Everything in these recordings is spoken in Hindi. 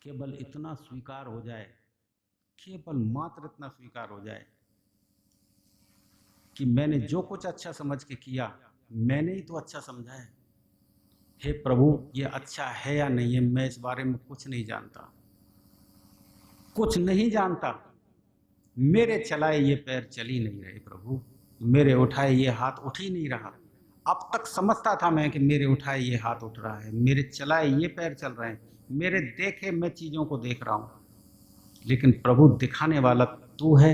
केवल इतना स्वीकार हो जाए, केवल मात्र इतना स्वीकार हो जाए कि मैंने जो कुछ अच्छा समझ के किया, मैंने ही तो अच्छा समझा है। हे प्रभु, ये अच्छा है या नहीं है, मैं इस बारे में कुछ नहीं जानता, कुछ नहीं जानता। मेरे चलाए ये पैर चल ही नहीं रहे प्रभु, मेरे उठाए ये हाथ उठ ही नहीं रहा। अब तक समझता था मैं कि मेरे उठाए ये हाथ उठ रहा है, मेरे चलाए ये पैर चल रहे हैं, मेरे देखे मैं चीजों को देख रहा हूं। लेकिन प्रभु, दिखाने वाला तू है।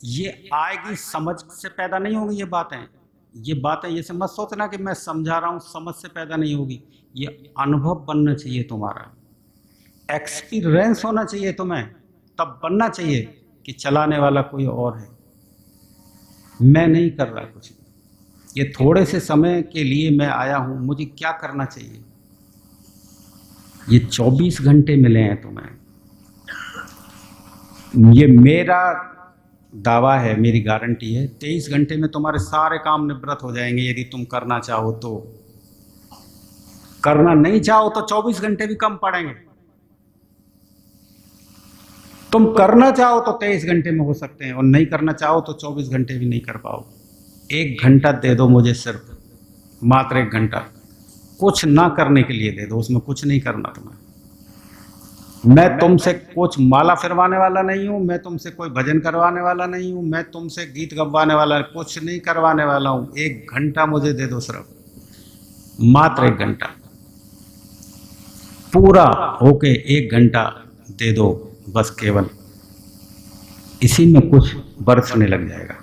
ये आएगी, समझ से पैदा नहीं होगी ये बातें ये मत सोचना कि मैं समझा रहा हूं, समझ से पैदा नहीं होगी। ये अनुभव बनना चाहिए, तुम्हारा एक्सपीरियंस होना चाहिए तुम्हें, तब बनना चाहिए कि चलाने वाला कोई और है, मैं नहीं कर रहा कुछ। ये थोड़े से समय के लिए मैं आया हूं, मुझे क्या करना चाहिए। ये 24 घंटे मिले हैं तुम्हें, ये मेरा दावा है, मेरी गारंटी है। 23 घंटे में तुम्हारे सारे काम निवृत्त हो जाएंगे, यदि तुम करना चाहो तो। करना नहीं चाहो तो 24 घंटे भी कम पड़ेंगे। तुम करना चाहो तो 23 घंटे में हो सकते हैं, और नहीं करना चाहो तो 24 घंटे भी नहीं कर पाओ। 1 घंटा दे दो मुझे, सिर्फ मात्र 1 घंटा, कुछ ना करने के लिए दे दो, उसमें कुछ नहीं करना तुम्हें। मैं तुमसे कुछ माला फिरवाने वाला नहीं हूं, मैं तुमसे कोई भजन करवाने वाला नहीं हूं, मैं तुमसे गीत गवाने वाला कुछ नहीं करवाने वाला हूं। 1 घंटा मुझे दे दो, सिर्फ मात्र 1 घंटा, पूरा होके 1 घंटा दे दो बस। केवल इसी में कुछ बरसने लग जाएगा,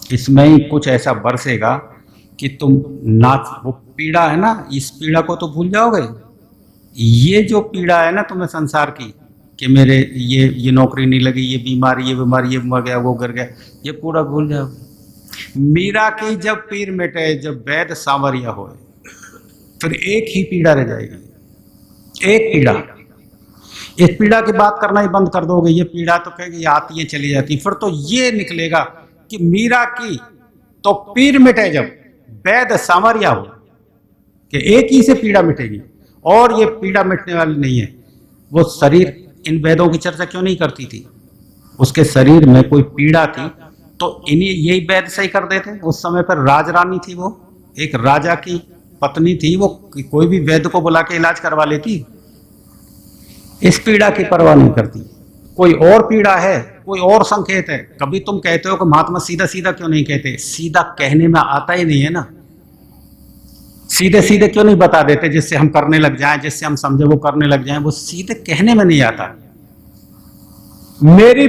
इसमें ही कुछ ऐसा बरसेगा कि तुम नाच, वो पीड़ा है ना, इस पीड़ा को तो भूल जाओगे। ये जो पीड़ा है ना तुम्हें संसार की, कि मेरे ये नौकरी नहीं लगी, ये बीमारी, ये मर गया, वो गिर गया, ये पूरा भूल जाओगे। मीरा की जब पीर मिटे, जब वैद सांवरिया होए, फिर एक ही पीड़ा रह जाएगी, एक पीड़ा। इस पीड़ा की बात करना ही बंद कर दोगे, ये पीड़ा तो कहेगी आती है चली जाती, फिर तो ये निकलेगा कि मीरा की तो पीर मिटे जब वैद सांवरिया हो, कि एक ही से पीड़ा मिटेगी, और ये पीड़ा मिटने वाली नहीं है। वो शरीर, इन वेदों की चर्चा क्यों नहीं करती थी, उसके शरीर में कोई पीड़ा थी तो इन्हीं यही वैद सही कर देते। उस समय पर राजरानी थी, वो एक राजा की पत्नी थी, वो कोई भी वैद को बुला के इलाज करवा लेती, इस पीड़ा की परवाह नहीं करती। कोई और पीड़ा है, कोई और संकेत है। कभी तुम कहते हो कि महात्मा सीधा सीधा क्यों नहीं कहते, सीधा कहने में आता ही नहीं है ना, सीधे सीधे क्यों नहीं बता देते, जिससे हम करने लग जाएं, जिससे हम समझे वो करने लग जाएं। वो सीधे कहने में नहीं आता। मेरी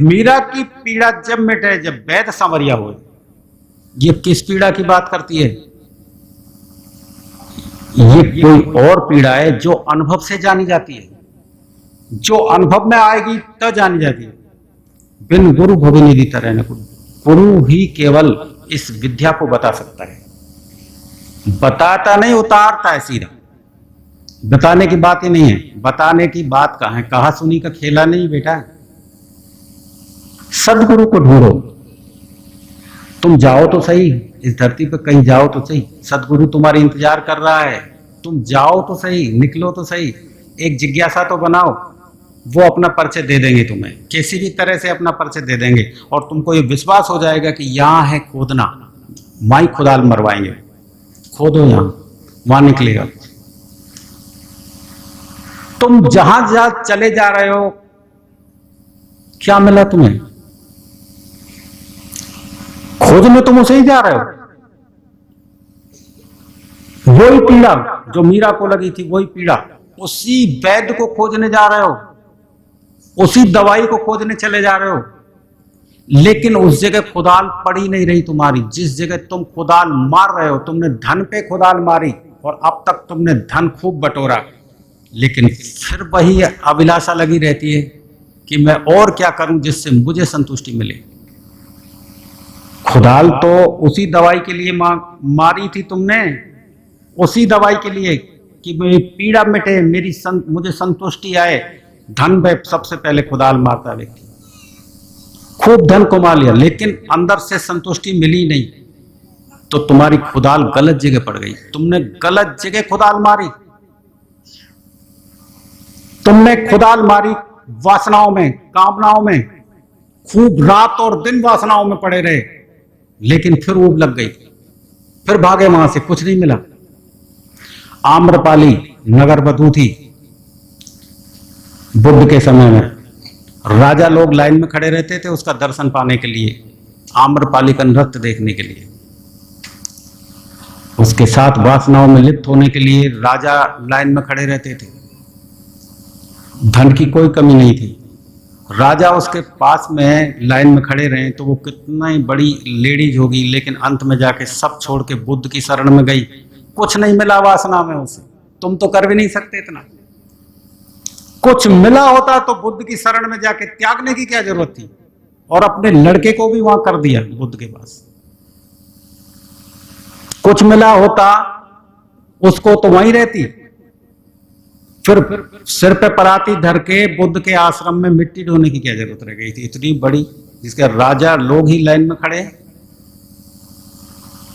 मीरा की पीड़ा जब मिटे, जब वैद सांवरिया हो, ये किस पीड़ा की बात करती है, ये कोई और पीड़ा है जो अनुभव से जानी जाती है, जो अनुभव में आएगी तो जानी जाती है। बिन गुरु भविनिधि तरह न गुरु ही केवल इस विद्या को बता सकता है, बताता नहीं, उतारता है सीधा। बताने की बात ही नहीं है, बताने की बात कहां है, कहा सुनी का खेला नहीं बेटा। सदगुरु को ढूंढो, तुम जाओ तो सही, इस धरती पर कहीं जाओ तो सही, सदगुरु तुम्हारे इंतजार कर रहा है, तुम जाओ तो सही, निकलो तो सही, एक जिज्ञासा तो बनाओ। वो अपना परिचय दे देंगे तुम्हें, किसी भी तरह से अपना परिचय दे देंगे, और तुमको ये विश्वास हो जाएगा कि यहां है खोदना, माई खुदाल मरवाएंगे, खोदो यहां, वहां निकलेगा। तुम जहां चले जा रहे हो, क्या मिला तुम्हें, खोजने तुम उसे ही जा रहे हो। वही पीड़ा जो मीरा को लगी थी, वही पीड़ा, उसी वैद्य को खोजने जा रहे हो, उसी दवाई को खोजने चले जा रहे हो। लेकिन उस जगह खुदाल पड़ी नहीं रही तुम्हारी, जिस जगह तुम खुदाल मार रहे हो। तुमने धन पे खुदाल मारी, और अब तक तुमने धन खूब बटोरा, लेकिन फिर वही अभिलाषा लगी रहती है कि मैं और क्या करूं जिससे मुझे संतुष्टि मिले। खुदाल तो उसी दवाई के लिए मारी थी तुमने, उसी दवाई के लिए कि मेरी पीड़ा मिटे, मुझे संतुष्टि आए। धन पे सबसे पहले खुदाल मारता व्यक्ति, खूब धन कमा लिया, लेकिन अंदर से संतुष्टि मिली नहीं, तो तुम्हारी खुदाल गलत जगह पड़ गई, तुमने गलत जगह खुदाल मारी। तुमने खुदाल मारी वासनाओं में, कामनाओं में, खूब रात और दिन वासनाओं में पड़े रहे, लेकिन फिर ऊब लग गई, फिर भागे वहां से, कुछ नहीं मिला। आम्रपाली नगर वधू थी बुद्ध के समय में, राजा लोग लाइन में खड़े रहते थे उसका दर्शन पाने के लिए, आम्रपाली का नृत्य देखने के लिए, उसके साथ वासनाओं में लिप्त होने के लिए राजा लाइन में खड़े रहते थे। धन की कोई कमी नहीं थी, राजा उसके पास में लाइन में खड़े रहे तो वो कितना ही बड़ी लेडीज होगी, लेकिन अंत में जाके सब छोड़ के बुद्ध की शरण में गई, कुछ नहीं मिला वासना में उसे। तुम तो कर भी नहीं सकते इतना, कुछ मिला होता तो बुद्ध की शरण में जाके त्यागने की क्या जरूरत थी, और अपने लड़के को भी वहां कर दिया बुद्ध के पास। कुछ मिला होता उसको तो वहीं रहती, फिर सिर पे पराती धर के बुद्ध के आश्रम में मिट्टी ढोने की क्या जरूरत रह गई थी, इतनी बड़ी, जिसके राजा लोग ही लाइन में खड़े।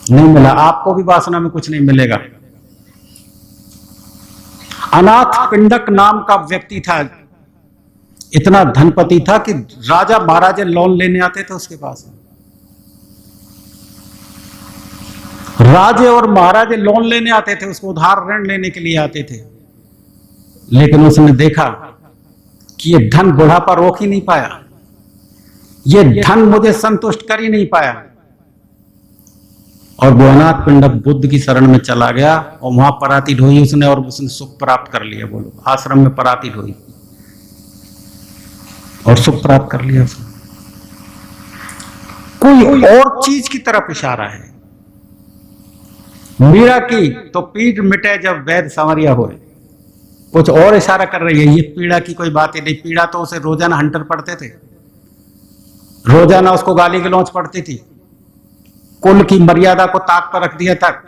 नहीं मिला, आपको भी वासना में कुछ नहीं मिलेगा। अनाथ पिंडक नाम का व्यक्ति था, इतना धनपति था कि राजा महाराजे लोन लेने आते थे उसके पास। राजे और महाराजे लोन लेने आते थे उसको, उधार ऋण लेने के लिए आते थे, लेकिन उसने देखा कि ये धन बुढ़ापा रोक ही नहीं पाया, ये धन मुझे संतुष्ट कर ही नहीं पाया, और वो अनाथ पिंडक बुद्ध की शरण में चला गया और वहां पराती ढोई उसने, और उसने सुख प्राप्त कर लिया। बोलो, आश्रम में पराती ढोई और सुख प्राप्त कर लिया उसने। कोई और चीज की तरफ इशारा है। मीरा की तो पीठ मिटे जब वैद्य संवरिया होए, कुछ और इशारा कर रही है। ये पीड़ा की कोई बात ही नहीं, पीड़ा तो उसे रोजाना हंटर पड़ते थे, रोजाना उसको गाली गलौज पड़ती थी, कुल की मर्यादा को ताक पर रख दिया तक,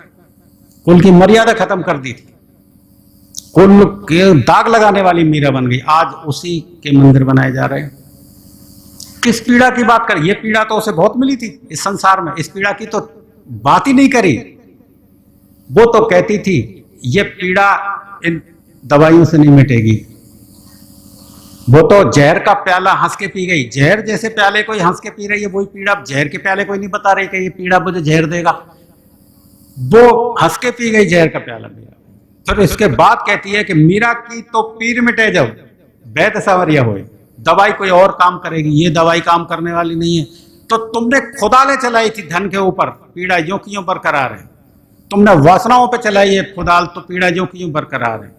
कुल की मर्यादा खत्म कर दी थी, कुल के दाग लगाने वाली मीरा बन गई। आज उसी के मंदिर बनाए जा रहे हैं। किस पीड़ा की बात कर, ये पीड़ा तो उसे बहुत मिली थी इस संसार में, इस पीड़ा की तो बात ही नहीं करी। वो तो कहती थी ये पीड़ा इन दवाइयों से नहीं मिटेगी। वो तो जहर का प्याला हंस के पी गई, जहर जैसे प्याले कोई हंस के पी रही है वही पीड़ा, जहर के प्याले कोई नहीं बता रही कि ये पीड़ा मुझे जहर देगा, वो हंस के पी गई जहर का प्याला मेरा। फिर इसके बाद कहती है कि मीरा की तो पीर मिटे जब वैद्य संवरिया होए, दवाई कोई और काम करेगी, ये दवाई काम करने वाली नहीं है। तो तुमने खुदाले चलाई थी धन के ऊपर, पीड़ा ज्यों की ज्यों बरकरार है। तुमने वासनाओं पे चलाई है खुदाल, तो पीड़ा ज्यों की ज्यों बरकरार है।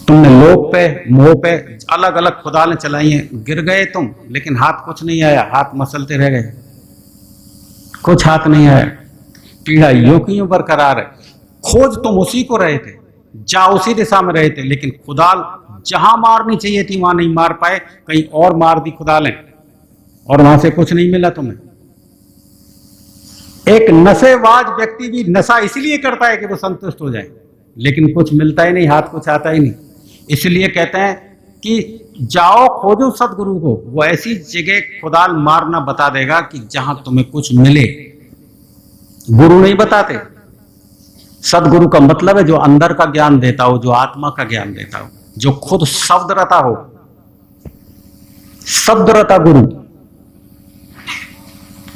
तुमने लोभ पे, मोह पे अलग अलग खुदालें चलाई हैं, गिर गए तुम, लेकिन हाथ कुछ नहीं आया, हाथ मसलते रह गए, कुछ हाथ नहीं आया, पीड़ा यूं की यूं बरकरार है। खोज तुम उसी को रहे थे, जा उसी दिशा में रहे थे, लेकिन खुदाल जहां मारनी चाहिए थी वहां नहीं मार पाए, कहीं और मार दी खुदालें, और वहां से कुछ नहीं मिला तुम्हें। एक नशेबाज व्यक्ति भी नशा इसलिए करता है कि वो संतुष्ट हो जाए, लेकिन कुछ मिलता ही नहीं, हाथ कुछ आता ही नहीं। इसलिए कहते हैं कि जाओ खोजो सदगुरु को, वो ऐसी जगह खुदाल मारना बता देगा कि जहां तुम्हें कुछ मिले। गुरु नहीं बताते। सदगुरु का मतलब है जो अंदर का ज्ञान देता हो, जो आत्मा का ज्ञान देता हो, जो खुद शब्दरता हो, शब्दरता गुरु,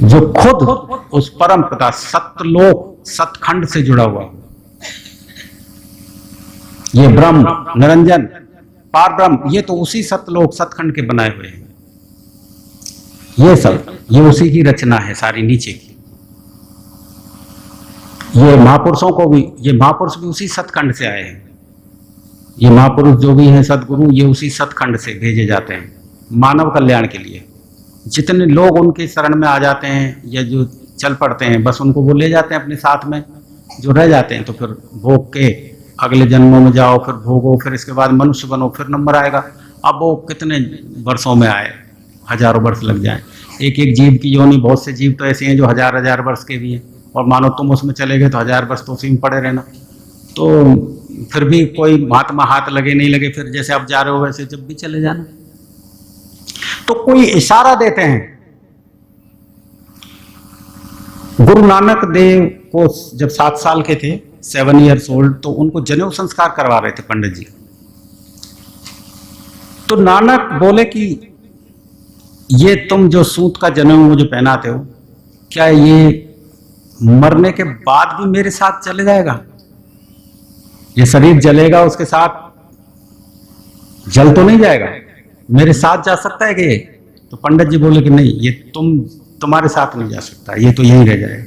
जो खुद उस परम पिता सत्यलोक सतखंड से जुड़ा हुआ हो। ये ब्रह्म निरंजन पार ब्रह्म, ये तो उसी सतलोक सतखंड के बनाए हुए हैं। ये सब ये उसी की रचना है सारी नीचे की। ये महापुरुषों को भी, ये महापुरुष भी उसी सतखंड से आए हैं। ये महापुरुष जो भी हैं सदगुरु, ये उसी सतखंड से भेजे जाते हैं मानव कल्याण के लिए। जितने लोग उनके शरण में आ जाते हैं या जो चल पड़ते हैं, बस उनको वो ले जाते हैं अपने साथ में। जो रह जाते हैं तो फिर भोग के अगले जन्मों में जाओ, फिर भोगो, फिर इसके बाद मनुष्य बनो, फिर नंबर आएगा। अब वो कितने वर्षों में आए, हजारों वर्ष लग जाए। एक एक जीव की योनि, बहुत से जीव तो ऐसे हैं जो हजार हजार वर्ष के भी हैं, और मानो तुम उसमें चले गए तो हजार वर्ष तो उसी में पड़े रहना। तो फिर भी कोई महात्मा हाथ लगे नहीं लगे, फिर जैसे अब जा रहे हो वैसे जब भी चले जाना। तो कोई इशारा देते हैं। गुरु नानक देव को जब 7 साल के थे, 7 ईयर्स ओल्ड, तो उनको जनेऊ संस्कार करवा रहे थे पंडित जी। तो नानक बोले कि ये तुम जो सूत का जनेऊ मुझे पहनाते हो, क्या ये मरने के बाद भी मेरे साथ चले जाएगा? ये शरीर जलेगा, उसके साथ जल तो नहीं जाएगा, मेरे साथ जा सकता है कि ये? तो पंडित जी बोले कि नहीं, ये तुम्हारे साथ नहीं जा सकता, ये तो यहीं रह जाएगा।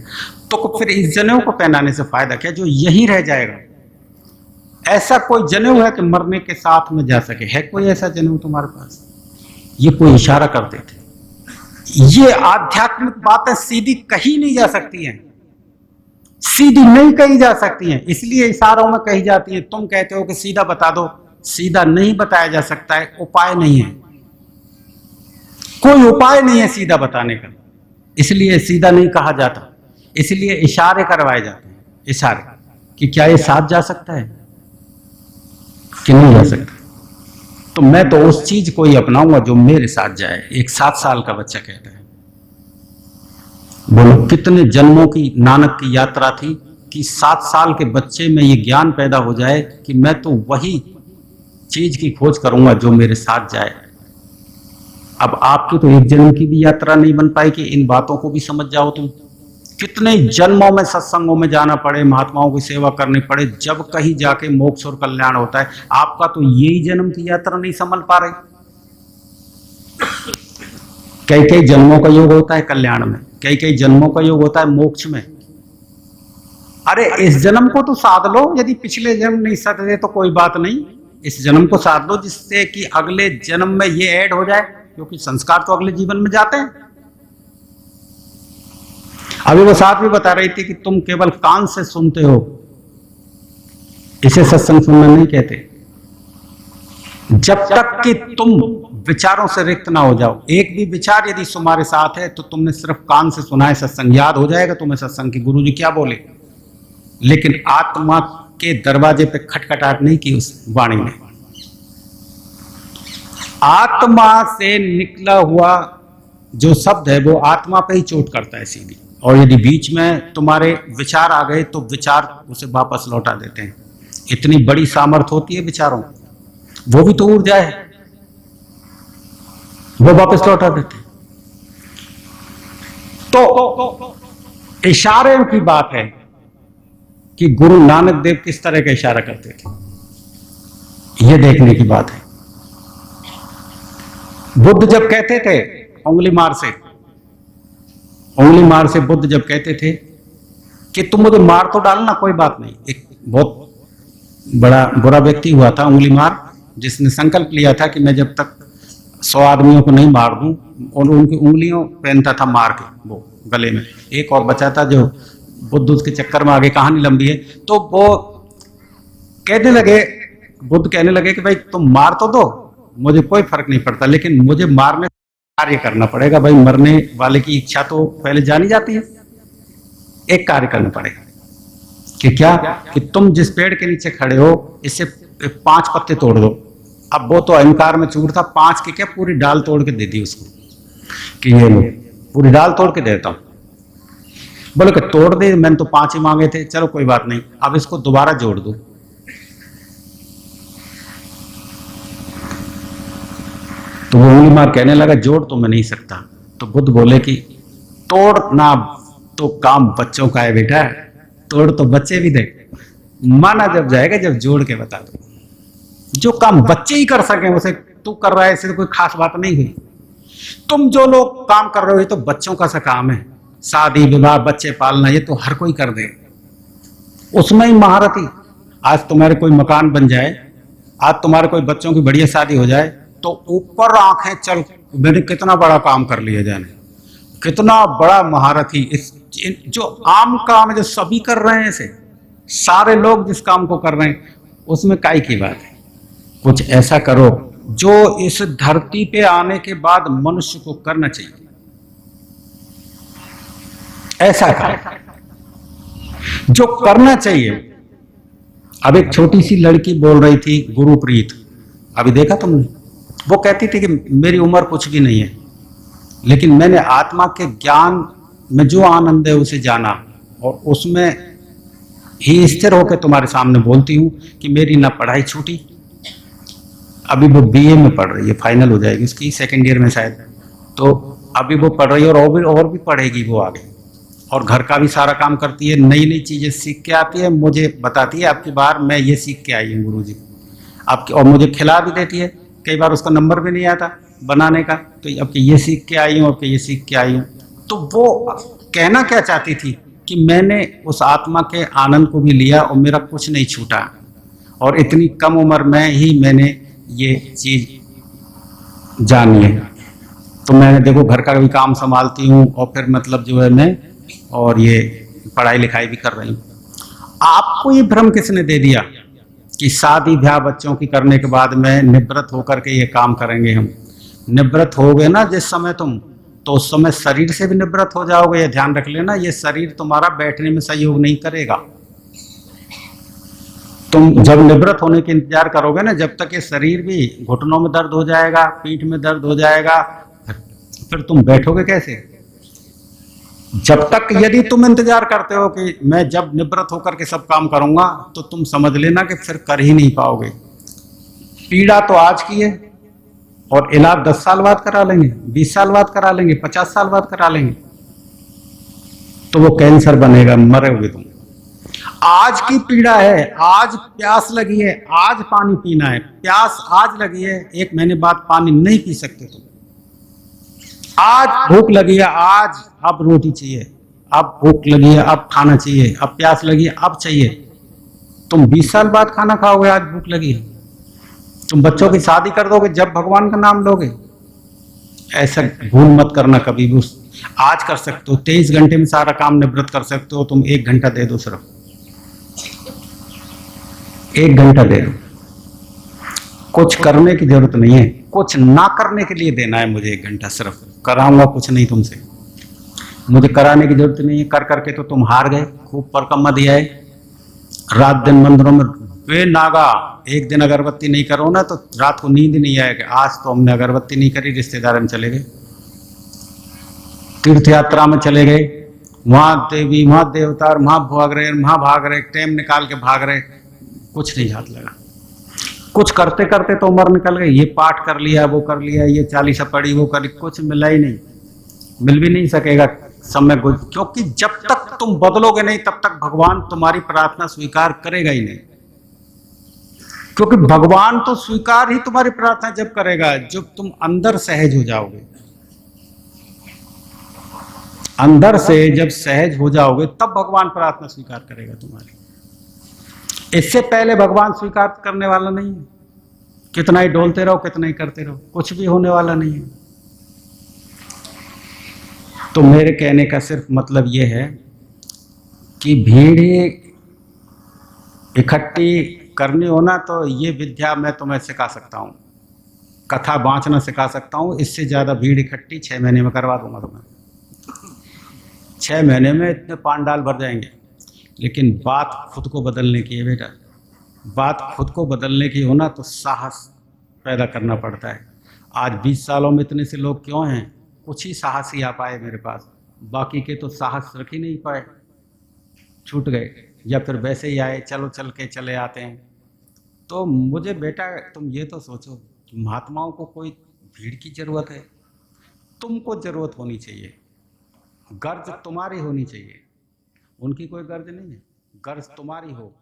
तो फिर इस जनेऊ को पहनाने से फायदा क्या जो यहीं रह जाएगा? ऐसा कोई जनेऊ है कि मरने के साथ में जा सके? है कोई ऐसा जनेऊ तुम्हारे पास? ये कोई इशारा करते थे। ये आध्यात्मिक बातें सीधी कही नहीं जा सकती हैं, सीधी नहीं कही जा सकती हैं, इसलिए इशारों में कही जाती है। तुम कहते हो कि सीधा बता दो, सीधा नहीं बताया जा सकता है, उपाय नहीं है, कोई उपाय नहीं है सीधा बताने का, इसलिए सीधा नहीं कहा जाता, इसलिए इशारे करवाए जाते हैं। इशारे कि क्या ये साथ जा सकता है कि नहीं जा सकता? तो मैं तो उस चीज को ही अपनाऊंगा जो मेरे साथ जाए। एक 7 साल का बच्चा कहता है, बोलो कितने जन्मों की नानक की यात्रा थी कि 7 साल के बच्चे में ये ज्ञान पैदा हो जाए कि मैं तो वही चीज की खोज करूंगा जो मेरे साथ जाए। अब आपकी तो एक जन्म की भी यात्रा नहीं बन पाई कि इन बातों को भी समझ जाओ तुम। कितने जन्मों में सत्संगों में जाना पड़े, महात्माओं की सेवा करनी पड़े, जब कहीं जाके मोक्ष और कल्याण होता है। आपका तो यही जन्म की यात्रा नहीं समझ पा रही। कई कई जन्मों का योग होता है कल्याण में, कई कई जन्मों का योग होता है मोक्ष में। अरे इस जन्म को तो साध लो, यदि पिछले जन्म नहीं सदे तो कोई बात नहीं, इस जन्म को साध लो जिससे कि अगले जन्म में ये ऐड हो जाए, क्योंकि संस्कार तो अगले जीवन में जाते हैं। अभी वो साथ भी बता रही थी कि तुम केवल कान से सुनते हो, इसे सत्संग सुनना नहीं कहते। जब तक कि तुम विचारों से रिक्त ना हो जाओ, एक भी विचार यदि तुम्हारे साथ है तो तुमने सिर्फ कान से सुना है सत्संग, याद हो जाएगा तुम्हें सत्संग की गुरु जी क्या बोले, लेकिन आत्मा के दरवाजे पे खटखटाहट नहीं की उस वाणी ने। आत्मा से निकला हुआ जो शब्द है वो आत्मा पे ही चोट करता है सीधी, और यदि बीच में तुम्हारे विचार आ गए तो विचार उसे वापस लौटा देते हैं। इतनी बड़ी सामर्थ्य होती है विचारों, वो भी तो ऊर्जा है, वो वापस लौटा देते हैं। तो इशारे की बात है कि गुरु नानक देव किस तरह का इशारा करते थे, यह देखने की बात है। बुद्ध जब कहते थे उंगली मार से बुद्ध जब कहते थे कि तुम मुझे मार तो डालना कोई बात नहीं। एक बहुत बड़ा बुरा व्यक्ति हुआ था उंगली मार, जिसने संकल्प लिया था कि मैं जब तक 100 आदमियों को नहीं मार दूं, और उनकी उंगलियों पहनता था मार के वो गले में। एक और बचा था जो बुद्ध उसके चक्कर में, आगे कहानी लंबी है। तो वो कहने लगे, बुद्ध कहने लगे कि भाई तुम मार तो दो, मुझे कोई फर्क नहीं पड़ता, लेकिन मुझे मारने कार्य करना पड़ेगा। भाई मरने वाले की इच्छा तो पहले जानी जाती है। एक कार्य करना पड़ेगा कि क्या, कि तुम जिस पेड़ के नीचे खड़े हो इससे 5 पत्ते तोड़ दो। अब वो तो अहंकार में चूर था, 5 की क्या पूरी डाल तोड़ के दे दी उसको कि ये लो पूरी डाल तोड़ के देता हूं। बोले कि तोड़ दे, मैंने तो 5 ही मांगे थे, चलो कोई बात नहीं, अब इसको दोबारा जोड़ दो। तो वो उंगली मार कहने लगा जोड़ तो मैं नहीं सकता। तो बुद्ध बोले कि तोड़ना तो काम बच्चों का है बेटा, तोड़ तो बच्चे भी दे, माना जब जाएगा जब जोड़ के बता दो। जो काम बच्चे ही कर सके उसे तू कर रहा है, इससे कोई खास बात नहीं हुई। तुम जो लोग काम कर रहे हो ये तो बच्चों का सा काम है, शादी विवाह बच्चे पालना ये तो हर कोई कर दे, उसमें ही महारथी। आज तुम्हारे कोई मकान बन जाए, आज तुम्हारे कोई बच्चों की बढ़िया शादी हो जाए तो ऊपर आंखें चल, मैंने कितना बड़ा काम कर लिया, जाने कितना बड़ा महारथी। इस जो आम काम है जो सभी कर रहे हैं, ऐसे सारे लोग जिस काम को कर रहे हैं उसमें काई की बात है। कुछ ऐसा करो जो इस धरती पे आने के बाद मनुष्य को करना चाहिए, ऐसा काम जो करना चाहिए। अब एक छोटी सी लड़की बोल रही थी गुरुप्रीत, अभी देखा तुमने? वो कहती थी कि मेरी उम्र कुछ भी नहीं है, लेकिन मैंने आत्मा के ज्ञान में जो आनंद है उसे जाना, और उसमें ही स्थिर होकर तुम्हारे सामने बोलती हूं कि मेरी ना पढ़ाई छूटी, अभी वो बीए में पढ़ रही है, फाइनल हो जाएगी उसकी, सेकेंड ईयर में शायद। तो अभी वो पढ़ रही है और भी पढ़ेगी वो आगे, और घर का भी सारा काम करती है, नई नई चीज़ें सीख के आती है, मुझे बताती है आपकी बार मैं ये सीख के आई हूँ गुरुजी आपकी, और मुझे खिला भी देती है। कई बार उसका नंबर भी नहीं आता बनाने का, तो अब ये सीख के आई हूँ, अब ये सीख के आई हूँ। तो वो कहना क्या चाहती थी कि मैंने उस आत्मा के आनंद को भी लिया और मेरा कुछ नहीं छूटा, और इतनी कम उम्र में ही मैंने ये चीज़ जानी है। तो मैंने देखो घर का भी काम संभालती हूँ, और फिर मतलब जो है मैं और ये पढ़ाई लिखाई भी कर रही हूँ। आपको ये भ्रम किसने दे दिया कि शादी ब्याह बच्चों की करने के बाद में निवृत्त होकर के ये काम करेंगे हम? निवृत्त हो गए ना जिस समय तुम, तो उस समय शरीर से भी निवृत्त हो जाओगे। ये ध्यान रख लेना, ये शरीर तुम्हारा बैठने में सहयोग नहीं करेगा। तुम जब निवृत्त होने के इंतजार करोगे ना, जब तक ये शरीर भी, घुटनों में दर्द हो जाएगा, पीठ में दर्द हो जाएगा, फिर तुम बैठोगे कैसे? जब तक यदि तुम इंतजार करते हो कि मैं जब निवृत्त होकर के सब काम करूंगा, तो तुम समझ लेना कि फिर कर ही नहीं पाओगे। पीड़ा तो आज की है, और इलाज 10 साल बाद करा लेंगे, 20 साल बाद करा लेंगे, 50 साल बाद करा लेंगे, तो वो कैंसर बनेगा, मरोगे तुम। आज की पीड़ा है, आज प्यास लगी है, आज पानी पीना है, प्यास आज लगी है, 1 महीने बाद पानी नहीं पी सकते तुम। आज भूख लगी है, आज अब रोटी चाहिए, अब भूख लगी है, अब खाना चाहिए, अब प्यास लगी है, अब चाहिए। तुम 20 साल बाद खाना खाओगे, आज भूख लगी है। तुम बच्चों की शादी कर दोगे जब भगवान का नाम लोगे। ऐसा भूल मत करना कभी भी। आज कर सकते हो, 23 घंटे में सारा काम निवृत्त कर सकते हो, तुम 1 घंटा दे दो, सिर्फ 1 घंटा दे दो। कुछ करने की जरूरत नहीं है, कुछ ना करने के लिए देना है मुझे 1 घंटा, सिर्फ। कराऊंगा कुछ नहीं तुमसे, मुझे कराने की जरूरत नहीं है। कर करके तो तुम हार गए, खूब परकम्मा दिया है, रात दिन मंदिरों में बेनागा। एक दिन अगरबत्ती नहीं करो ना तो रात को नींद नहीं आएगी। आज तो हमने अगरबत्ती नहीं करी, रिश्तेदार में चले गए, तीर्थ यात्रा में चले गए, वहां देवी, वहां देवता, वहां भाग रहे, टाइम निकाल के भाग रहे, कुछ नहीं हाथ लगा। कुछ करते करते तो उम्र निकल गई, ये पाठ कर लिया, वो कर लिया, ये 40 पढ़ी, वो कर, कुछ मिला ही नहीं, मिल भी नहीं सकेगा समय। क्योंकि जब तक तुम बदलोगे नहीं, तब तक भगवान तुम्हारी प्रार्थना स्वीकार करेगा ही नहीं। क्योंकि भगवान तो स्वीकार ही तुम्हारी प्रार्थना जब करेगा जब तुम अंदर सहज हो जाओगे। अंदर से जब सहज हो जाओगे तब भगवान प्रार्थना स्वीकार करेगा तुम्हारी। इससे पहले भगवान स्वीकार करने वाला नहीं है। कितना ही डोलते रहो, कितना ही करते रहो, कुछ भी होने वाला नहीं है। तो मेरे कहने का सिर्फ मतलब यह है कि भीड़ इकट्ठी करनी हो ना, तो ये विद्या मैं तुम्हें सिखा सकता हूँ, कथा बांचना सिखा सकता हूँ। इससे ज़्यादा भीड़ इकट्ठी 6 महीने में करवा दूंगा तुम्हें। 6 महीने में इतने पांडाल भर जाएंगे। लेकिन बात खुद को बदलने की है बेटा, बात खुद को बदलने की हो ना तो साहस पैदा करना पड़ता है। आज 20 सालों में इतने से लोग क्यों हैं? कुछ ही साहसी आ पाए मेरे पास, बाकी के तो साहस रख ही नहीं पाए, छूट गए, या फिर वैसे ही आए, चलो चल के चले आते हैं। तो मुझे बेटा तुम ये तो सोचो कि महात्माओं को कोई भीड़ की जरूरत है? तुमको जरूरत होनी चाहिए, गर्ज तुम्हारी होनी चाहिए, उनकी कोई गर्ज नहीं है। गर्ज तुम्हारी हो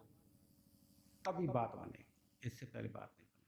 तभी बात बनेगी, इससे पहले बात नहीं।